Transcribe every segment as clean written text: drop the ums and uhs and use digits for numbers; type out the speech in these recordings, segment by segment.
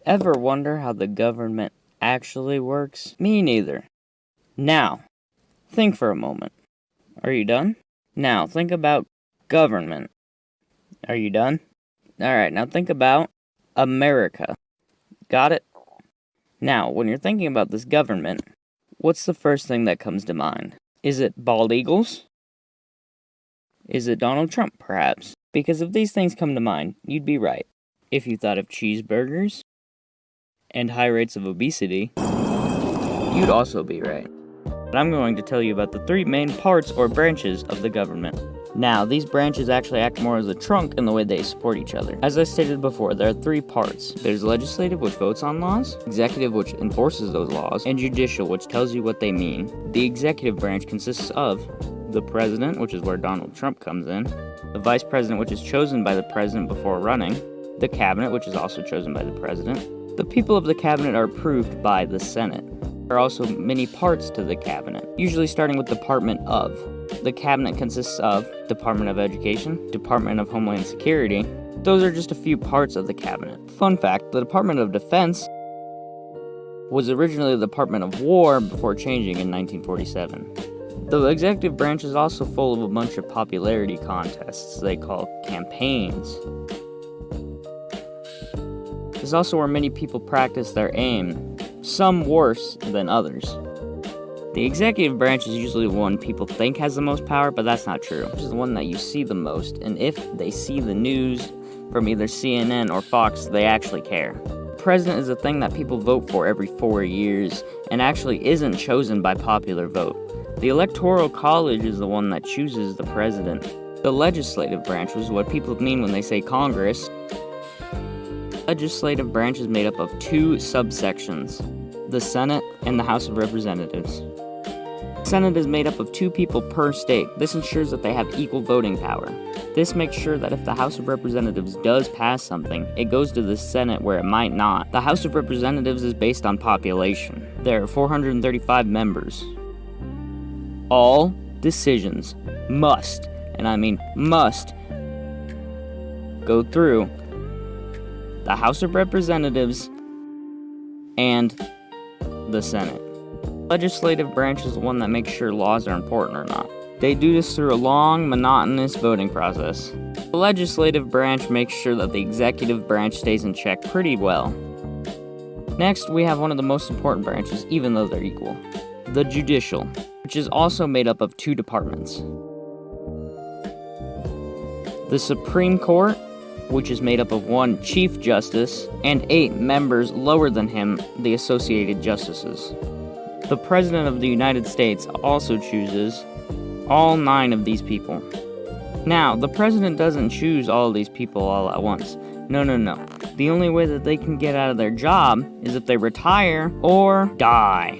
Ever wonder how the government actually works? Me neither. Now, think for a moment. Are you done? Now, think about government. Are you done? Alright, now think about America. Got it? Now, when you're thinking about this government, what's the first thing that comes to mind? Is it bald eagles? Is it Donald Trump, perhaps? Because if these things come to mind, you'd be right. If you thought of cheeseburgers and high rates of obesity, you'd also be right. But I'm going to tell you about the three main parts or branches of the government. Now, these branches actually act more as a trunk in the way they support each other. As I stated before, there are three parts. There's legislative, which votes on laws, executive, which enforces those laws, and judicial, which tells you what they mean. The executive branch consists of the president, which is where Donald Trump comes in, the vice president, which is chosen by the president before running, the cabinet, which is also chosen by the president. The people of the cabinet are approved by the Senate. There are also many parts to the cabinet, usually starting with Department of. The cabinet consists of Department of Education, Department of Homeland Security. Those are just a few parts of the cabinet. Fun fact, the Department of Defense was originally the Department of War before changing in 1947. The executive branch is also full of a bunch of popularity contests they call campaigns. This is also where many people practice their aim, some worse than others. The executive branch is usually the one people think has the most power, but that's not true. It's the one that you see the most, and if they see the news from either CNN or Fox, they actually care. The president is a thing that people vote for every 4 years, and actually isn't chosen by popular vote. The Electoral College is the one that chooses the president. The legislative branch was what people mean when they say Congress. The legislative branch is made up of two subsections, the Senate and the House of Representatives. The Senate is made up of 2 people per state. This ensures that they have equal voting power. This makes sure that if the House of Representatives does pass something, it goes to the Senate where it might not. The House of Representatives is based on population. There are 435 members. All decisions must, and I mean must, go through the House of Representatives and the Senate. The legislative branch is the one that makes sure laws are important or not. They do this through a long, monotonous voting process. The legislative branch makes sure that the executive branch stays in check pretty well. Next, we have one of the most important branches, even though they're equal. The judicial, which is also made up of 2 departments. The Supreme Court, which is made up of 1 Chief Justice and 8 members lower than him, the associated justices. The President of the United States also chooses all 9 of these people. Now, the President doesn't choose all of these people all at once. No. The only way that they can get out of their job is if they retire or die.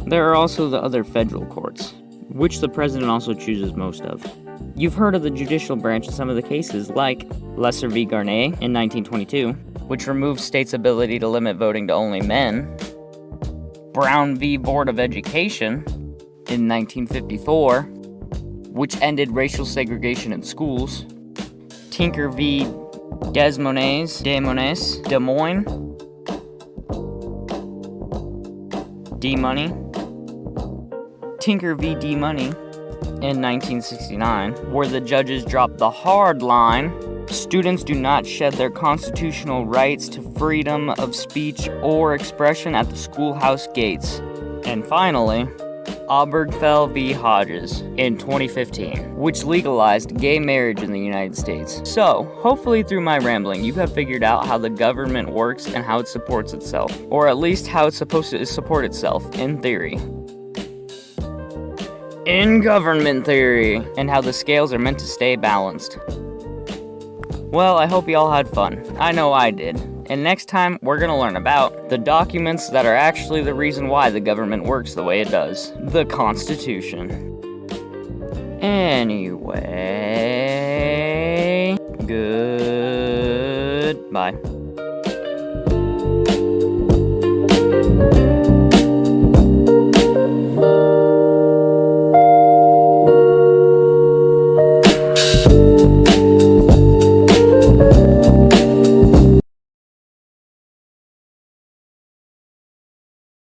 There are also the other federal courts, which the President also chooses most of. You've heard of the judicial branch in some of the cases, like Lesser v. Garnay in 1922, which removed states' ability to limit voting to only men. Brown v. Board of Education in 1954, which ended racial segregation in schools. Tinker v. Des Moines, D-Money. Tinker v. D-Money in 1969, where the judges dropped the hard line, students do not shed their constitutional rights to freedom of speech or expression at the schoolhouse gates. And finally, Obergefell v. Hodges in 2015, which legalized gay marriage in the United States. So, hopefully through my rambling, you have figured out how the government works and how it supports itself. Or at least how it's supposed to support itself, in theory. In government theory, and how the scales are meant to stay balanced. Well, I hope you all had fun. I know I did. And next time, we're gonna learn about the documents that are actually the reason why the government works the way it does. The Constitution. Anyway, goodbye.